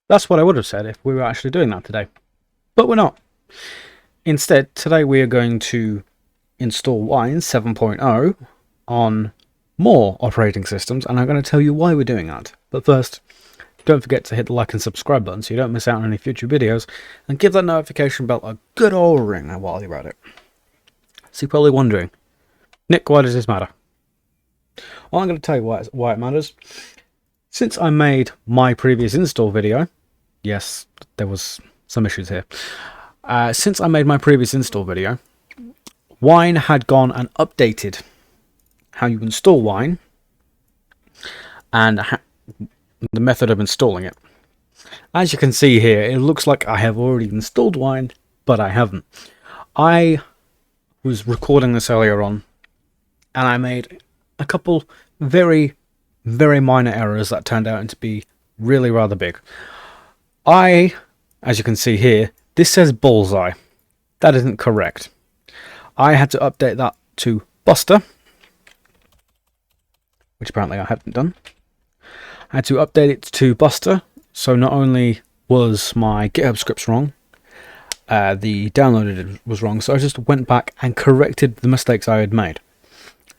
That's what I would have said if we were actually doing that today. But we're not. Instead, today we are going to install Wine 7.0 on more operating systems, and I'm going to tell you why we're doing that. But first, don't forget to hit the like and subscribe button so you don't miss out on any future videos, and give that notification bell a good old ring while you're at it. So you're probably wondering, Nick, why does this matter? Well, I'm going to tell you why it matters. Since I made my previous install video, yes, there was some issues here. Since I made my previous install video, Wine had gone and updated how you install Wine and the method of installing it. As you can see here, it looks like I have already installed Wine, but I haven't. I was recording this earlier on, and I made a couple very minor errors that turned out to be really rather big. As you can see here, this says Bullseye. That isn't correct. I had to update that to Buster, which apparently I hadn't done. I had to update it to Buster, so not only was my GitHub scripts wrong, the downloaded was wrong, so I just went back and corrected the mistakes I had made.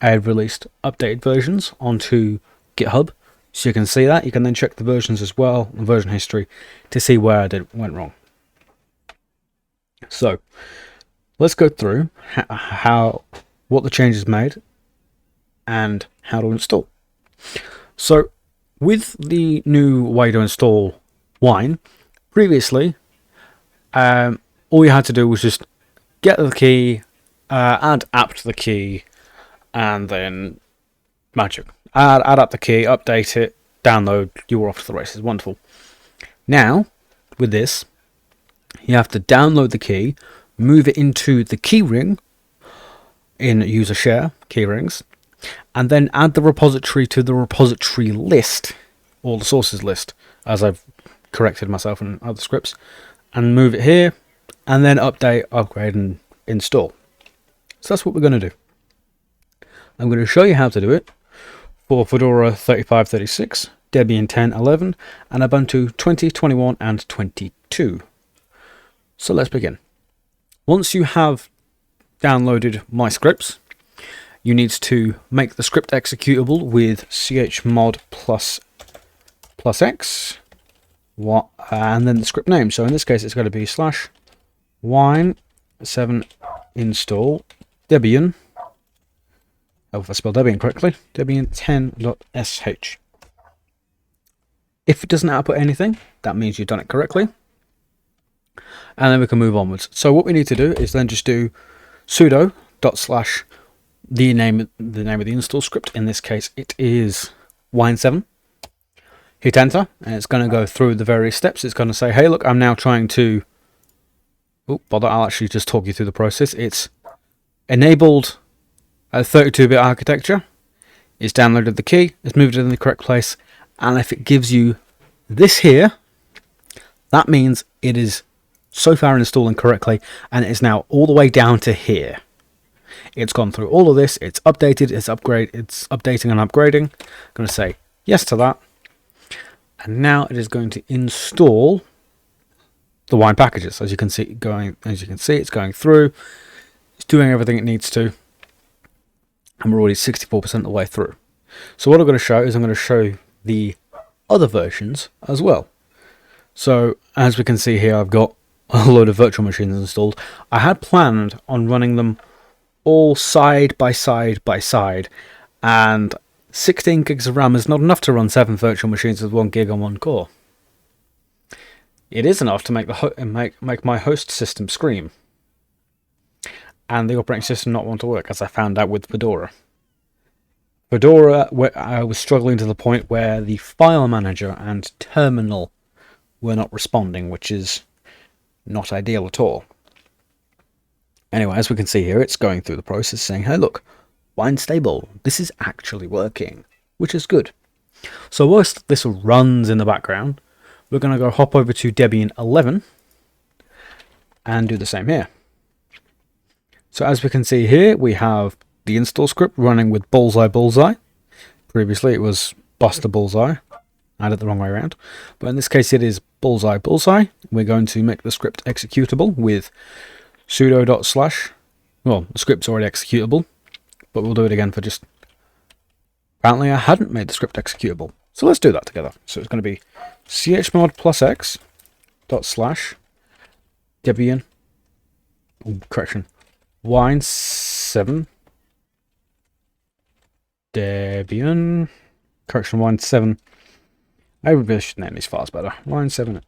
I had released updated versions onto GitHub, so you can see that. You can then check the versions as well, the version history, to see where I went wrong. So let's go through what the changes made and how to install. So with the new way to install Wine, previously all you had to do was just get the key, add app to the key, and then magic. Add up the key, update it, download, you were off to the races. Wonderful. Now, with this, you have to download the key, move it into the key ring in user share, key rings, and then add the repository to the repository list, or the sources list, as I've corrected myself in other scripts, and move it here, and then update, upgrade, and install. So that's what we're going to do. I'm going to show you how to do it for Fedora 3536, Debian 10.11, and Ubuntu 20, 21, and 22. So let's begin. Once you have downloaded my scripts, you need to make the script executable with chmod plus x, and then the script name. So in this case, it's going to be /wine7 install Debian. Oh, if I spelled Debian correctly, Debian 10.sh. If it doesn't output anything, that means you've done it correctly. And then we can move onwards. So what we need to do is then just do sudo / the name of the install script. In this case, it is Wine7. Hit enter, and it's going to go through the various steps. It's going to say, hey, look, I'm now trying to... Oh, bother, I'll actually just talk you through the process. It's enabled a 32-bit architecture. It's downloaded the key. It's moved it in the correct place. And if it gives you this here, that means it is so far installing correctly, and it is now all the way down to here. It's gone through all of this. It's updated. It's updating and upgrading. I'm going to say yes to that. And now it is going to install the Wine packages. As you can see, it's going through. It's doing everything it needs to. And we're already 64% of the way through. So what I'm going to show is I'm going to show the other versions as well. So as we can see here, I've got a load of virtual machines installed. I had planned on running them all side by side by side, and 16 gigs of RAM is not enough to run 7 virtual machines with 1 gig on one core. It is enough to make my host system scream, and the operating system not want to work, as I found out with Fedora. I was struggling to the point where the file manager and terminal were not responding, which is not ideal at all. Anyway, as we can see here, it's going through the process saying, hey look, Wine's stable. This is actually working, which is good. So whilst this runs in the background, we're going to go hop over to Debian 11 and do the same here. So as we can see here, we have the install script running with Bullseye. Previously it was Buster Bullseye. I had it the wrong way around. But in this case, it is bullseye bullseye. We're going to make the script executable with sudo /. Well, the script's already executable, but we'll do it again for just... Apparently, I hadn't made the script executable. So let's do that together. So it's going to be chmod +x / Debian... correction. Wine7... Debian... Correction, Wine7... I really should name these files better. Wine7...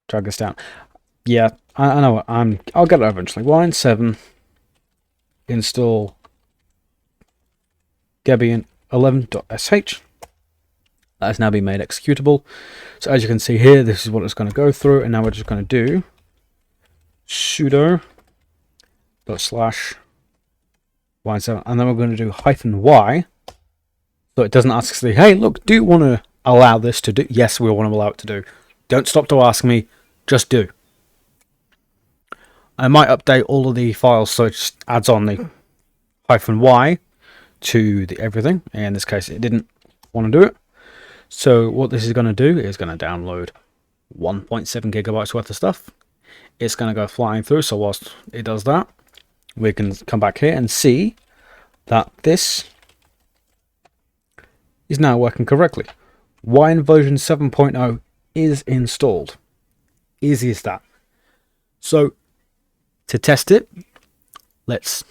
Drag this down. Yeah, I know. I'll get it eventually. Wine7 install Debian 11.sh. That has now been made executable. So as you can see here, this is what it's going to go through, and now we're just going to do sudo /wine7, and then we're going to do -y, so it doesn't ask us, hey, look, do you want to allow this to do? Yes, we want to allow it to do. Don't stop to ask me, just do. I might update all of the files so it just adds on the -y to the everything. In this case, it didn't want to do it. So what this is going to do is going to download 1.7 gigabytes worth of stuff. It's going to go flying through. So whilst it does that, we can come back here and see that this is now working correctly. Wine version 7.0 is installed. Easy as that. So to test it, let's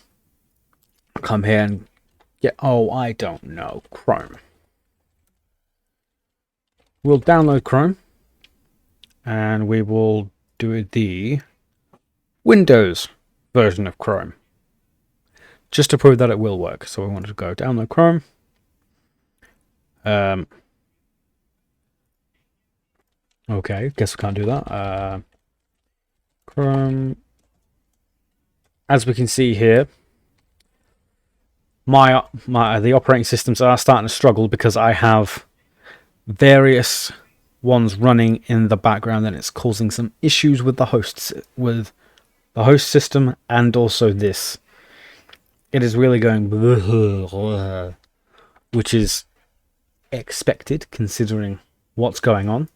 come here and get, oh, I don't know, Chrome. We'll download Chrome and we will do the Windows version of Chrome just to prove that it will work. So we want to go download Chrome. Okay, guess we can't do that. Chrome. As we can see here, the operating systems are starting to struggle because I have various ones running in the background, and it's causing some issues with the host system and also this. It is really going, which is expected considering what's going on.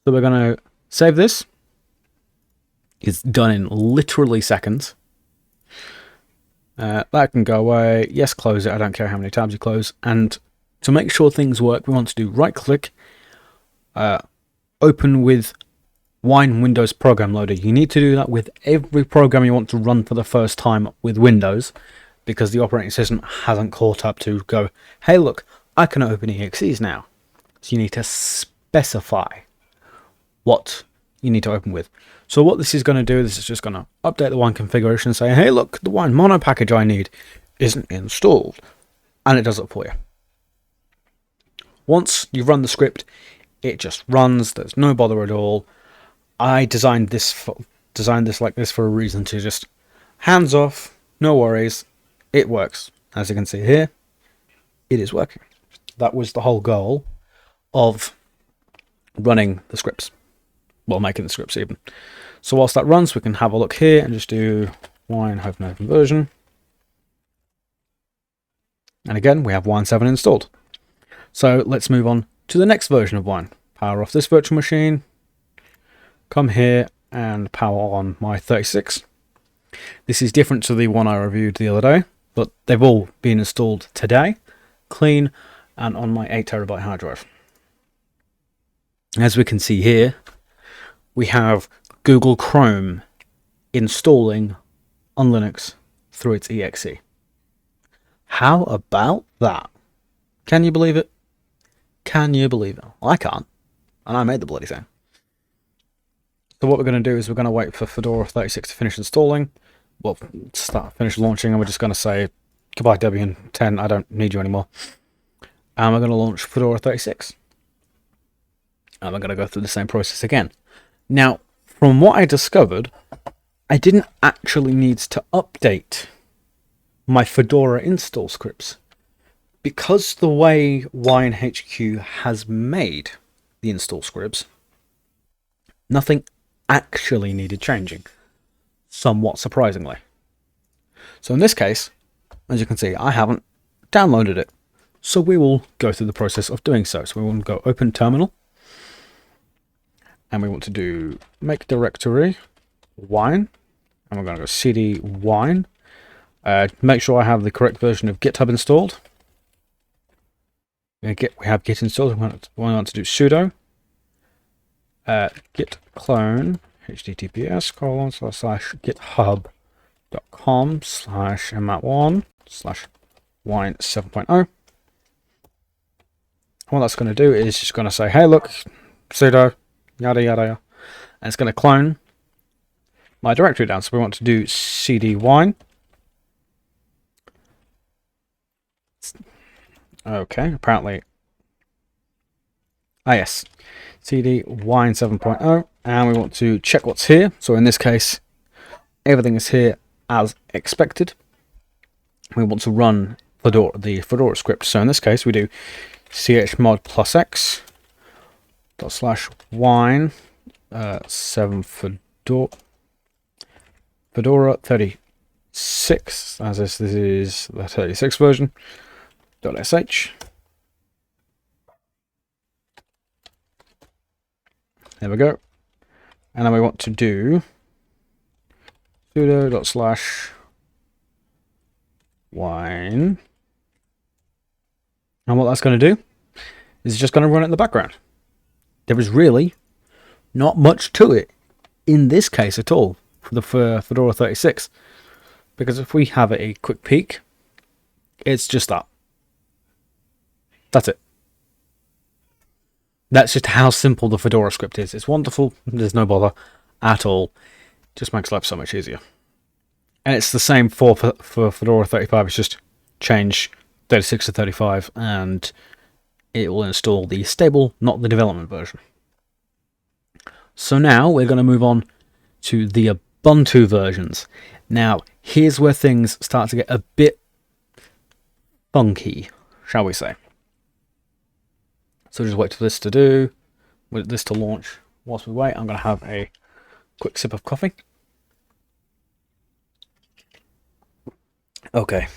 So we're going to save this. It's done in literally seconds. That can go away. Yes, close it. I don't care how many tabs you close. And to make sure things work, we want to do right-click, open with Wine Windows Program Loader. You need to do that with every program you want to run for the first time with Windows, because the operating system hasn't caught up to go, hey, look, I can open EXEs now. So you need to specify what you need to open with. So what this is going to do, this is just going to update the Wine configuration and say, hey, look, the Wine mono package I need isn't installed. And it does it for you. Once you run the script, it just runs. There's no bother at all. I designed this like this for a reason, to just hands off, no worries. It works. As you can see here, it is working. That was the whole goal of running the scripts. Well, making the scripts even. So whilst that runs, we can have a look here and just do wine-version. And again, we have Wine7 installed. So let's move on to the next version of Wine. Power off this virtual machine. Come here and power on my 36. This is different to the one I reviewed the other day, but they've all been installed today, clean, and on my 8TB hard drive. As we can see here, we have Google Chrome installing on Linux through its exe. How about that? Can you believe it? Can you believe it? Well, I can't, and I made the bloody thing. So what we're going to do is we're going to wait for Fedora 36 to finish installing. Well, finish launching, and we're just going to say, goodbye Debian 10, I don't need you anymore. And we're going to launch Fedora 36. And we're going to go through the same process again. Now, from what I discovered, I didn't actually need to update my Fedora install scripts, because the way WineHQ has made the install scripts, nothing actually needed changing, somewhat surprisingly. So in this case, as you can see, I haven't downloaded it. So we will go through the process of doing so. So we want to go open terminal, and we want to do make directory wine, and we're going to go cd wine. Make sure I have the correct version of GitHub installed. We have Git installed. We want to do sudo git clone https://github.com/map1/wine7.0. What that's going to do is just going to say, hey, look, sudo, yada, yada, yada. And it's going to clone my directory down. So we want to do cd wine. Okay, apparently. Yes, cd wine7.0. And we want to check what's here. So in this case, everything is here as expected. We want to run the Fedora script. So in this case, we do chmod +x /wine 7 Fedora 36, as this is the 36 version .sh. There we go. And then we want to do sudo./wine. And what that's going to do is just going to run it in the background. There is really not much to it in this case at all for the Fedora 36. Because if we have a quick peek, it's just that. That's it. That's just how simple the Fedora script is. It's wonderful. There's no bother at all. Just makes life so much easier. And it's the same for Fedora 35. It's just change 36 to 35 and it will install the stable, not the development version. So now we're going to move on to the Ubuntu versions. Now, here's where things start to get a bit funky, shall we say. So just wait for this to do, wait this to launch. Whilst we wait, I'm going to have a quick sip of coffee. Okay.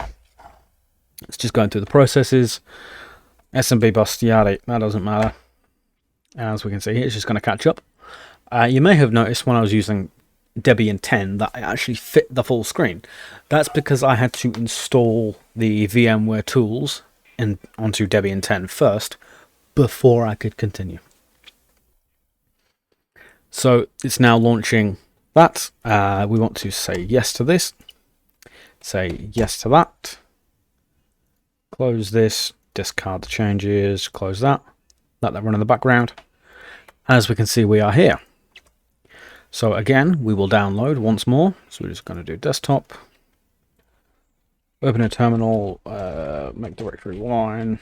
It's just going through the processes. SMB bust, yada, that doesn't matter. As we can see here, it's just going to catch up. You may have noticed when I was using Debian 10 that I actually fit the full screen. That's because I had to install the VMware tools onto Debian 10 first before I could continue. So it's now launching that. We want to say yes to this. Say yes to that. Close this. Discard the changes. Close that. Let that run in the background. As we can see, we are here. So again, we will download once more. So we're just going to do desktop. Open a terminal. Make directory wine.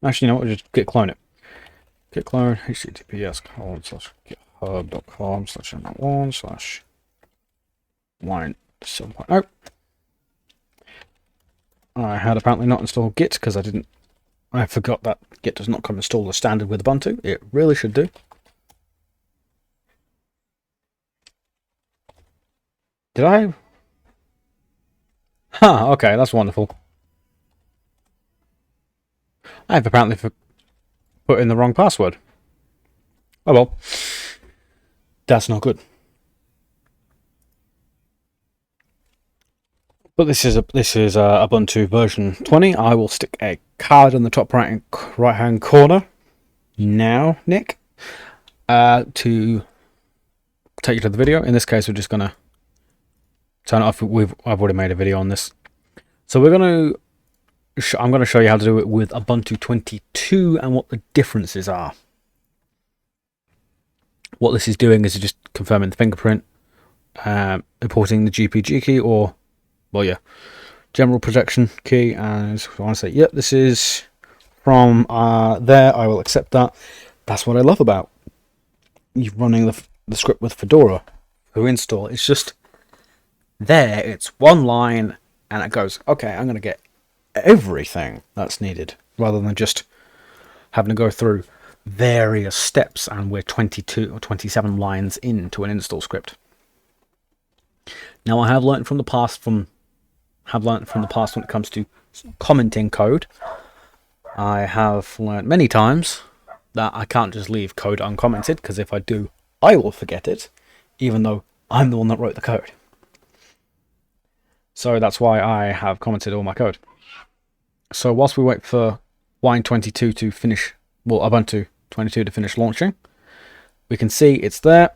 Actually, you know what? We'll just git clone it. Git clone https://github.com/map1/wine7.0. I had apparently not installed Git because I forgot that Git does not come installed as standard with Ubuntu. It really should do. Did I? Huh, okay, that's wonderful. I've apparently put in the wrong password. Oh well. That's not good. But this is Ubuntu version 20. I will stick a card in the top right hand corner now, Nick, to take you to the video. In this case, we're just gonna turn it off. I've already made a video on this, so I'm gonna show you how to do it with Ubuntu 22 and what the differences are. What this is doing is just confirming the fingerprint, importing the GPG key, or well, yeah, general protection key, and I want to say, yep, this is from there. I will accept that. That's what I love about you running the script with Fedora to install. It's just there. It's one line, and it goes, okay, I'm going to get everything that's needed, rather than just having to go through various steps, and we're 22 or 27 lines into an install script. Now, I have learned from the past when it comes to commenting code. I have learned many times that I can't just leave code uncommented, because if I do, I will forget it, even though I'm the one that wrote the code. So that's why I have commented all my code. So whilst we wait for Wine22 to finish, well, Ubuntu 22 to finish launching, we can see it's there.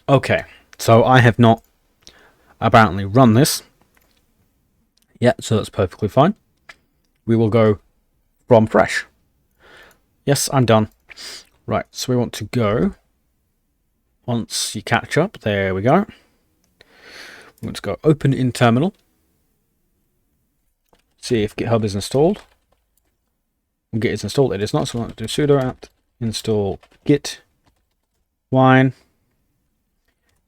Okay, so I have not apparently run this yet, so that's perfectly fine. We will go from fresh. Yes, I'm done. Right, so we want to go, once you catch up, there we go. We want to go open in terminal. See if GitHub is installed. Git is installed. It is not, so we want to do sudo apt install git wine.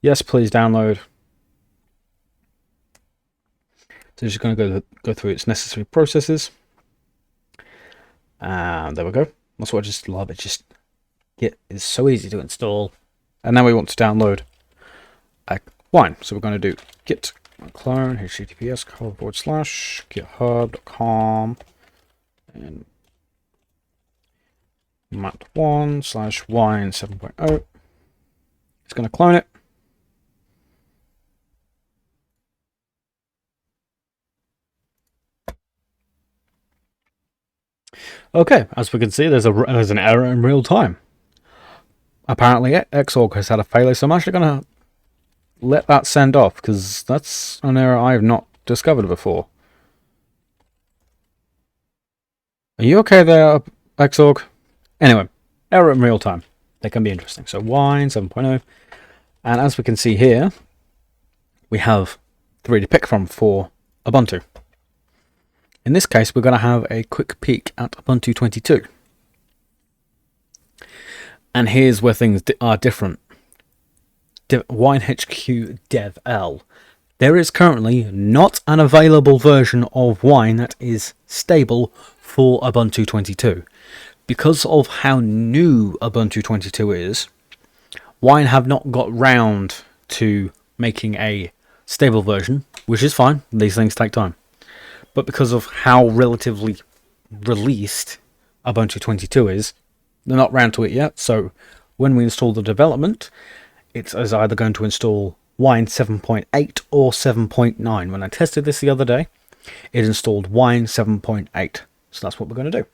Yes, please download. So just going to go through its necessary processes. And there we go. That's what I just love. It just Git is so easy to install. And now we want to download wine. So we're going to do git clone https://github.com and mat1/wine7.0. It's going to clone it. Okay, as we can see, there's an error in real time. Apparently, Xorg has had a failure, so I'm actually going to let that send off, because that's an error I have not discovered before. Are you okay there, Xorg? Anyway, error in real time. They can be interesting. So Wine7.0, and as we can see here, we have 3 to pick from for Ubuntu. In this case, we're going to have a quick peek at Ubuntu 22. And here's where things are different. WineHQ Dev L. There is currently not an available version of Wine that is stable for Ubuntu 22. Because of how new Ubuntu 22 is, Wine have not got round to making a stable version, which is fine. These things take time. But because of how relatively released Ubuntu 22 is, they're not round to it yet. So when we install the development, it's either going to install Wine 7.8 or 7.9. When I tested this the other day, it installed Wine 7.8. So that's what we're going to do.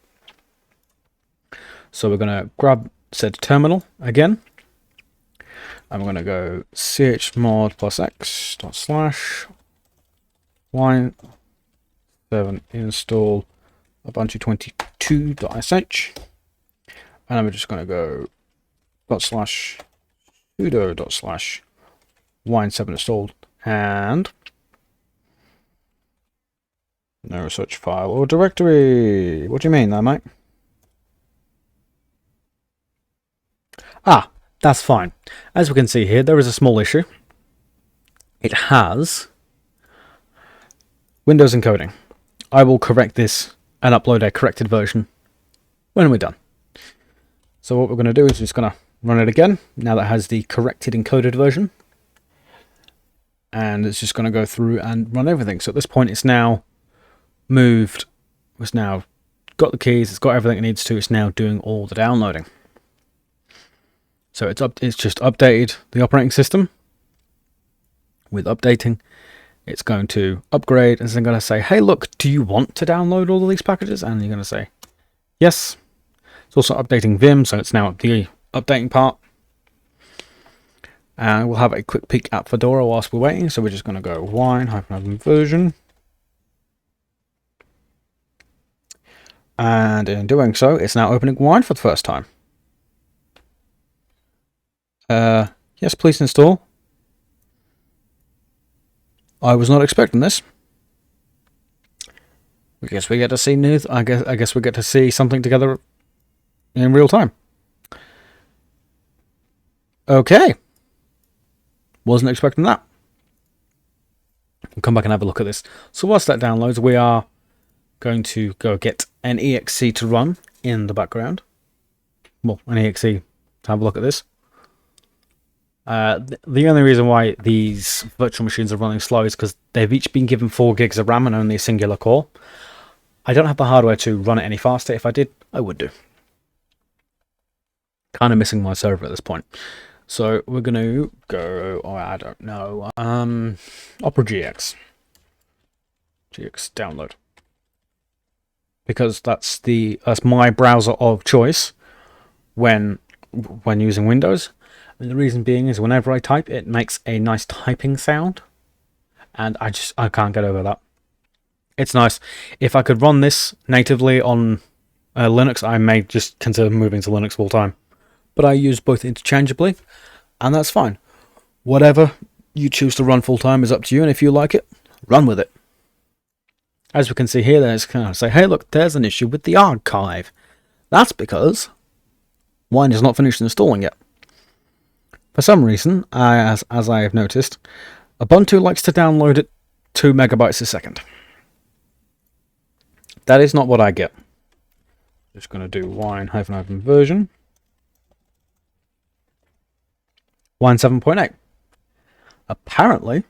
So we're going to grab said terminal again. And we're going to go chmod +x /wine7 install Ubuntu 22.sh. And then we're just going to go /sudo /wine7 installed, and no such file or directory. What do you mean there, mate? Ah, that's fine. As we can see here, there is a small issue. It has Windows encoding. I will correct this and upload a corrected version when we're done. So what we're going to do is just going to run it again, now that it has the corrected encoded version. And it's just going to go through and run everything. So at this point, it's now moved. It's now got the keys. It's got everything it needs to. It's now doing all the downloading. So it's just updated the operating system. With updating, it's going to upgrade, and it's going to say, hey, look, do you want to download all of these packages? And you're going to say, yes. It's also updating Vim, so it's now the updating part. And we'll have a quick peek at Fedora whilst we're waiting. So we're just going to go wine-version. And in doing so, it's now opening Wine for the first time. Yes, please install. I was not expecting this. I guess we get to see new. I guess we get to see something together in real time. Okay. Wasn't expecting that. We'll come back and have a look at this. So whilst that downloads, we are going to go get an exe to run in the background. Well, an exe to have a look at this. The only reason why these virtual machines are running slow is because they've each been given 4 gigs of RAM and only a singular core. I don't have the hardware to run it any faster. If I did, I would do. Kind of missing my server at this point. So we're going to go, oh, I don't know, Opera GX. GX download. Because that's my browser of choice when using Windows. And the reason being is whenever I type, it makes a nice typing sound. And I can't get over that. It's nice. If I could run this natively on Linux, I may just consider moving to Linux full time. But I use both interchangeably, and that's fine. Whatever you choose to run full time is up to you, and if you like it, run with it. As we can see here, there's kind of say, hey, look, there's an issue with the archive. That's because Wine is not finished installing yet. For some reason, as I have noticed, Ubuntu likes to download it 2 megabytes a second. That is not what I get. Just going to do wine-version. Wine7.0. Apparently,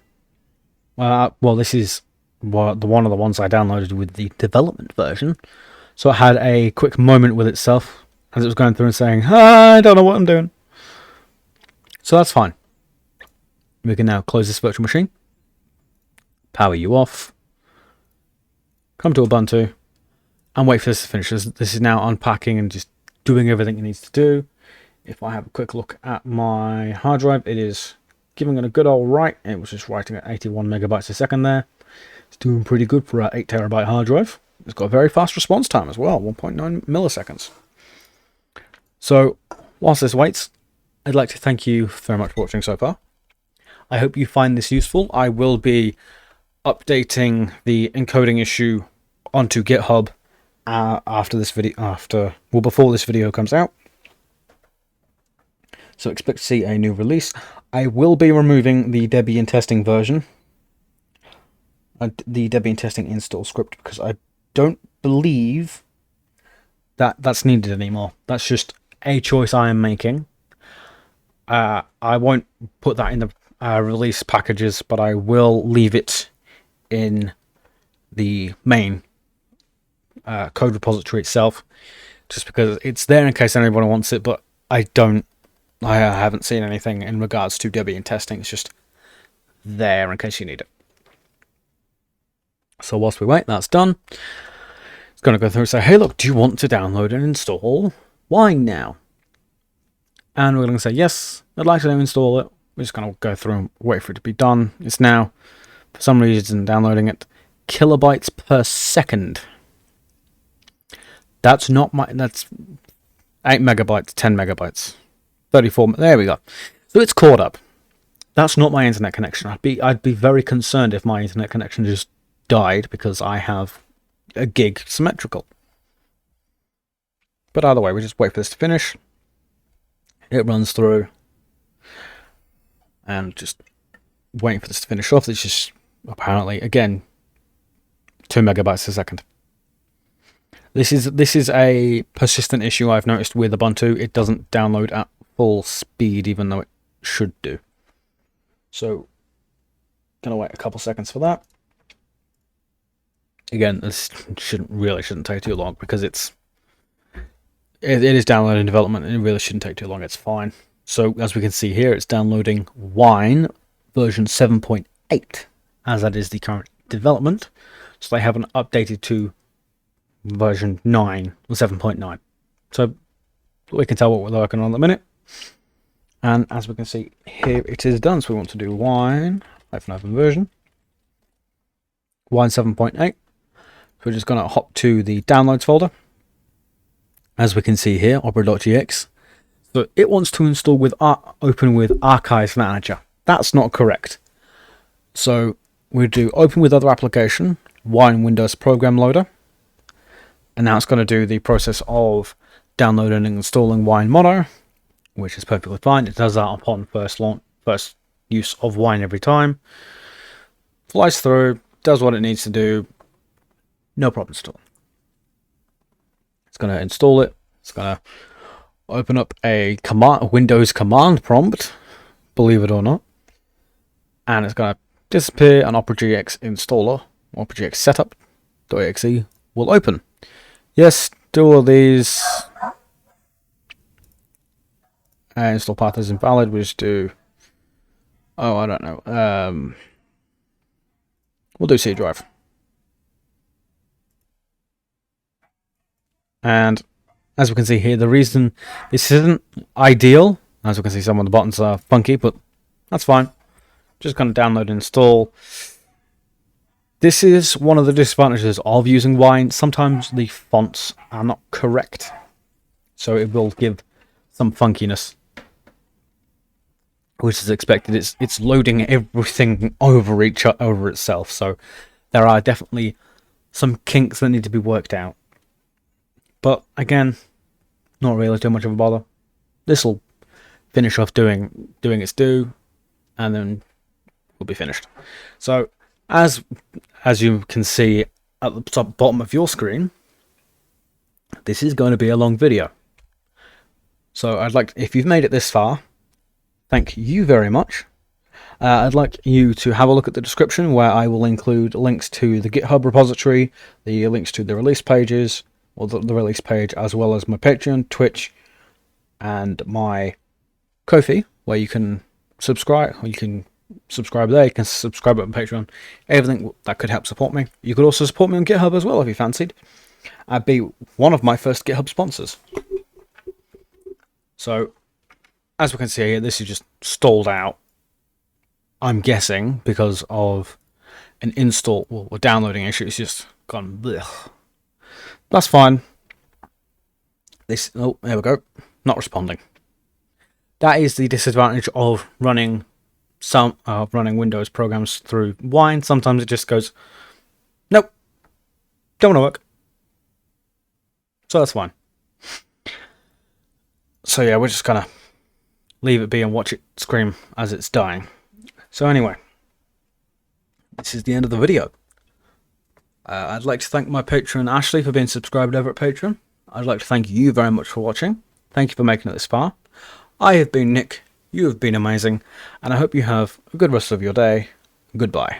well, this is one of the ones I downloaded with the development version. So it had a quick moment with itself as it was going through and saying, I don't know what I'm doing. So that's fine. We can now close this virtual machine. Power you off. Come to Ubuntu. And wait for this to finish. This is now unpacking and just doing everything it needs to do. If I have a quick look at my hard drive, it is giving it a good old write. It was just writing at 81 megabytes a second there. It's doing pretty good for an 8 terabyte hard drive. It's got a very fast response time as well, 1.9 milliseconds. So, whilst this waits, I'd like to thank you very much for watching so far. I hope you find this useful. I will be updating the encoding issue onto GitHub before this video comes out. So expect to see a new release. I will be removing the Debian testing version, the Debian testing install script, because I don't believe that's needed anymore. That's just a choice I am making. I won't put that in the release packages, but I will leave it in the main code repository itself, just because it's there in case anybody wants it, but I haven't seen anything in regards to Debian testing. It's just there in case you need it. So whilst we wait, that's done. It's going to go through and say, hey, look, do you want to download and install Wine now? And we're going to say, yes, I'd like to install it. We're just going to go through and wait for it to be done. It's now, for some reason, downloading it kilobytes per second. That's 8 megabytes, 10 megabytes. 34, there we go. So it's caught up. That's not my internet connection. I'd be very concerned if my internet connection just died because I have a gig symmetrical. But either way, we just wait for this to finish. It runs through. And just waiting for this to finish off. It's just apparently, again, 2 megabytes a second. This is a persistent issue I've noticed with Ubuntu. It doesn't download at full speed, even though it should do. So, gonna wait a couple seconds for that. Again, this shouldn't take too long because it is downloading development and it really shouldn't take too long. It's fine. So as we can see here, it's downloading Wine version 7.8, as that is the current development. So they haven't updated to version 9 or 7.9. So we can tell what we're working on at the minute. And as we can see here, it is done. So we want to do Wine-version. Wine 7.8. So we're just going to hop to the downloads folder. As we can see here, opera.gx. So it wants to install with open with Archive Manager. That's not correct. So we do open with other application, Wine Windows Program Loader. And now it's going to do the process of downloading and installing Wine Mono, which is perfectly fine. It does that upon first use of Wine every time. Flies through, does what it needs to do. No problems at all. It's going to install it. It's going to open up a Windows command prompt, believe it or not. And it's going to disappear, and OperaGX installer, OperaGX setup.exe will open. Yes, do all these. Install path is invalid. We just do. Oh, I don't know. We'll do C drive. And as we can see here, the reason this isn't ideal, as we can see, some of the buttons are funky, but that's fine. Just going to download and install. This is one of the disadvantages of using Wine. Sometimes the fonts are not correct, so it will give some funkiness, which is expected. It's loading everything over itself, so there are definitely some kinks that need to be worked out. But again, not really too much of a bother. This will finish off doing its due, and then we'll be finished. So as you can see at the top bottom of your screen, this is going to be a long video. So if you've made it this far, thank you very much. I'd like you to have a look at the description, where I will include links to the GitHub repository, the links to the release pages, or the release page, as well as my Patreon, Twitch, and my Ko-fi, where you can subscribe. You can subscribe there. You can subscribe on Patreon. Everything that could help support me. You could also support me on GitHub as well if you fancied. I'd be one of my first GitHub sponsors. So, as we can see here, this is just stalled out. I'm guessing because of an install or downloading issue. It's just gone blech. That's fine. Oh, there we go. Not responding. That is the disadvantage of running Windows programs through Wine. Sometimes it just goes, nope, don't want to work. So that's fine. So yeah, we're just gonna leave it be and watch it scream as it's dying. So anyway, this is the end of the video. I'd like to thank my patron Ashley for being subscribed over at Patreon. I'd like to thank you very much for watching. Thank you for making it this far. I have been Nick, you have been amazing, and I hope you have a good rest of your day. Goodbye.